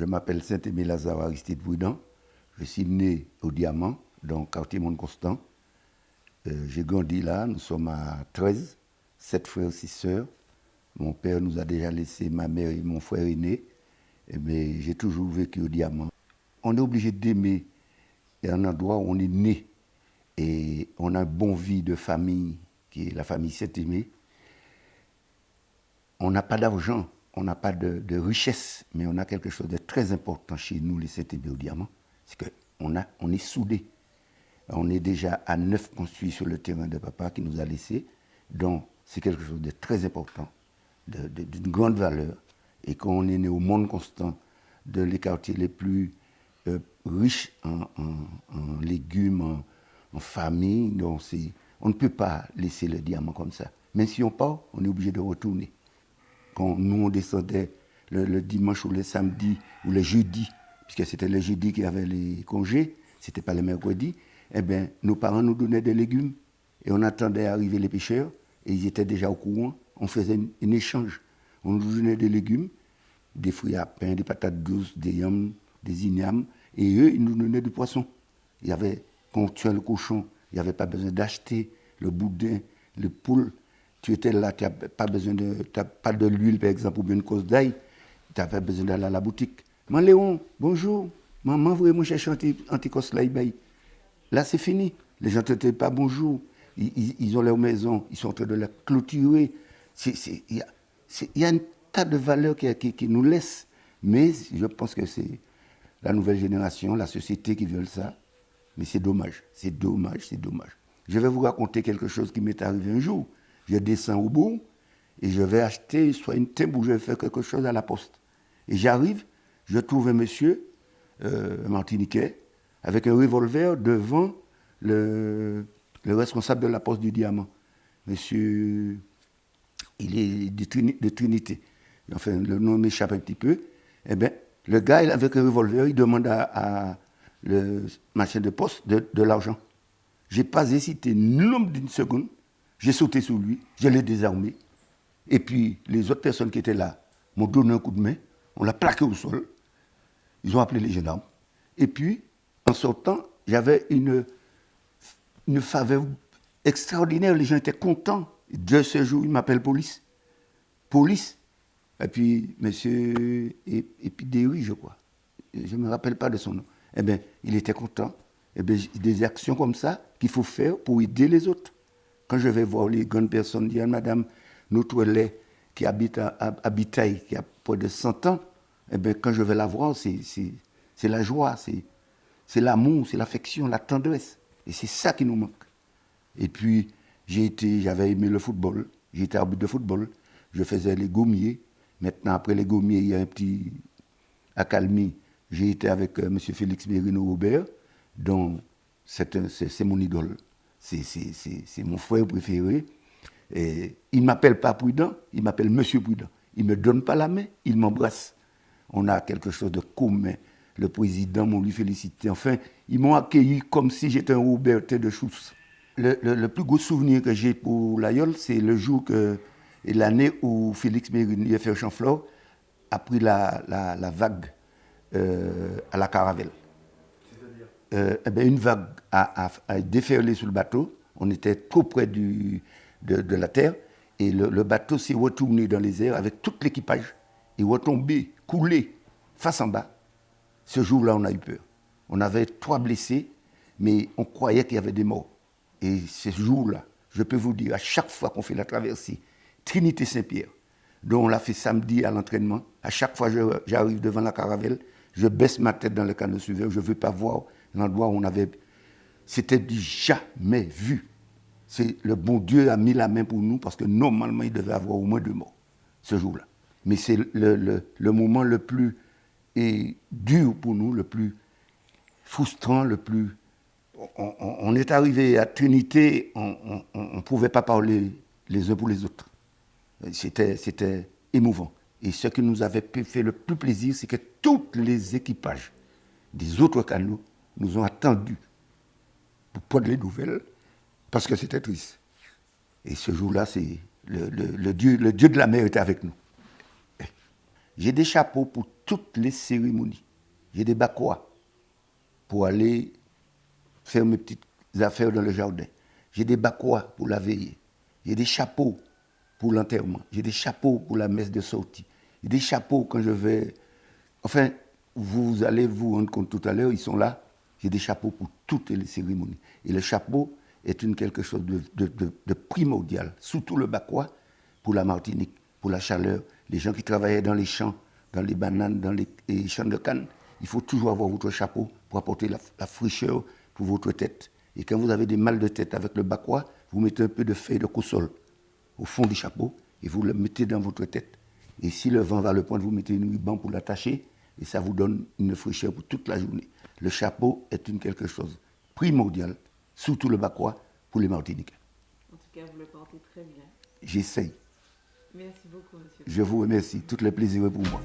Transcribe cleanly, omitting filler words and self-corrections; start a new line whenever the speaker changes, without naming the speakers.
Je m'appelle Saint-Aimé Lazare Aristide Prudent. Je suis né au Diamant, dans le quartier Mont-Constant. J'ai grandi là, nous sommes à 13, 7 frères, 6 sœurs. Mon père nous a déjà laissé ma mère et mon frère aîné, mais j'ai toujours vécu au Diamant. On est obligé d'aimer un endroit où on est né et on a un bon vie de famille, qui est la famille Saint-Aimé. On n'a pas d'argent, on n'a pas de richesse, mais on a quelque chose de très important chez nous, les Saint-Aimé au Diamant, c'est qu'on est soudés. On est déjà à 9 construits sur le terrain de papa qui nous a laissés, donc c'est quelque chose de très important, d'une grande valeur, et qu'on est né au monde constant, de les quartiers les plus riches en légumes, en famille, donc on ne peut pas laisser le Diamant comme ça. Même si on part, on est obligé de retourner. Quand nous on descendait le dimanche ou le samedi ou le jeudi, puisque c'était le jeudi qu'il y avait les congés, c'était pas le mercredi, eh bien, nos parents nous donnaient des légumes et on attendait arriver les pêcheurs et ils étaient déjà au courant. On faisait un échange. On nous donnait des légumes, des fruits à pain, des patates douces, des yams, des ignames, et eux, ils nous donnaient du poisson. Quand tu tuait le cochon, il n'y avait pas besoin d'acheter le boudin, le poule. Tu étais là, tu n'as pas besoin pas de l'huile, par exemple, ou bien une cause d'ail. Tu n'as pas besoin d'aller à la boutique. Maman Léon, bonjour. Maman, vous chercher anticos là, là, c'est fini. Les gens ne te disent pas bonjour. Ils ont leur maison, ils sont en train de la clôturer. Il y a un tas de valeurs qui nous laissent. Mais je pense que c'est la nouvelle génération, la société qui veut ça. Mais c'est dommage, c'est dommage, c'est dommage. Je vais vous raconter quelque chose qui m'est arrivé un jour. Je descends au bout et je vais acheter soit une timbre ou je vais faire quelque chose à la poste. Et j'arrive, je trouve un monsieur, un Martiniquais, avec un revolver devant le responsable de la poste du Diamant. Monsieur, il est de Trinité. Enfin, le nom m'échappe un petit peu. Eh bien, le gars, avec un revolver, il demande à le machin de poste de l'argent. Je n'ai pas hésité nombre d'une seconde. J'ai sauté sur lui, je l'ai désarmé. Et puis, les autres personnes qui étaient là m'ont donné un coup de main. On l'a plaqué au sol. Ils ont appelé les gendarmes. Et puis, en sortant, j'avais une faveur extraordinaire. Les gens étaient contents. De ce jour, ils m'appellent police. Police. Et puis, monsieur Épidéry, je crois. Je ne me rappelle pas de son nom. Eh bien, il était content. Eh bien, des actions comme ça qu'il faut faire pour aider les autres. Quand je vais voir les grandes personnes, dire madame, notre lait qui habite à Bitaille, qui a près de 100 ans, eh bien, quand je vais la voir, c'est la joie, c'est l'amour, c'est l'affection, la tendresse. Et c'est ça qui nous manque. Et puis, j'avais aimé le football. J'étais arbitre de football. Je faisais les gommiers. Maintenant, après les gommiers, il y a un petit accalmie. J'ai été avec M. Félix Mérino-Robert, dont c'est mon idole. C'est mon frère préféré. Et il ne m'appelle pas Prudent, il m'appelle Monsieur Prudent. Il ne me donne pas la main, il m'embrasse. On a quelque chose de commun. Le président m'a lui félicité. Enfin, ils m'ont accueilli comme si j'étais un Roberté de Schutz. Le plus gros souvenir que j'ai pour l'Aïol, c'est le jour et l'année où Félix Mérino Chanflor a pris la vague à la Caravelle. Une vague a déferlé sur le bateau. On était trop près de la terre. Et le bateau s'est retourné dans les airs avec tout l'équipage. Il est retombé, coulé, face en bas. Ce jour-là, on a eu peur. On avait 3 blessés, mais on croyait qu'il y avait des morts. Et ce jour-là, je peux vous dire, à chaque fois qu'on fait la traversée, Trinité Saint-Pierre, dont on l'a fait samedi à l'entraînement, à chaque fois que j'arrive devant la Caravelle, je baisse ma tête dans le canot suivant, je ne veux pas voir l'endroit où on avait... C'était du jamais vu. Le bon Dieu a mis la main pour nous parce que normalement, il devait avoir au moins 2 morts ce jour-là. Mais c'est le moment le plus dur pour nous, le plus frustrant, le plus... On est arrivé à Trinité, on ne pouvait pas parler les uns pour les autres. C'était émouvant. Et ce qui nous avait fait le plus plaisir, c'est que tous les équipages des autres canots nous ont attendus pour prendre les nouvelles, parce que c'était triste. Et ce jour-là, c'est le Dieu de la mer était avec nous. J'ai des chapeaux pour toutes les cérémonies. J'ai des bakwa pour aller faire mes petites affaires dans le jardin. J'ai des bakwa pour la veillée. J'ai des chapeaux pour l'enterrement. J'ai des chapeaux pour la messe de sortie. J'ai des chapeaux quand je vais... Enfin, vous allez vous rendre compte tout à l'heure, ils sont là. J'ai des chapeaux pour toutes les cérémonies. Et le chapeau est quelque chose de primordial, surtout le bakwa, pour la Martinique, pour la chaleur. Les gens qui travaillaient dans les champs, dans les bananes, dans les champs de canne, il faut toujours avoir votre chapeau pour apporter la fraîcheur pour votre tête. Et quand vous avez des mal de tête avec le bakwa, vous mettez un peu de feuille de coussol au fond du chapeau et vous le mettez dans votre tête. Et si le vent va le prendre, vous mettez une ruban pour l'attacher et ça vous donne une fraîcheur pour toute la journée. Le chapeau est quelque chose primordial, surtout le bakwa, pour les Martiniquais.
En tout cas, vous le portez très bien.
J'essaye.
Merci beaucoup, monsieur.
Je vous remercie. Tout le plaisir est pour moi.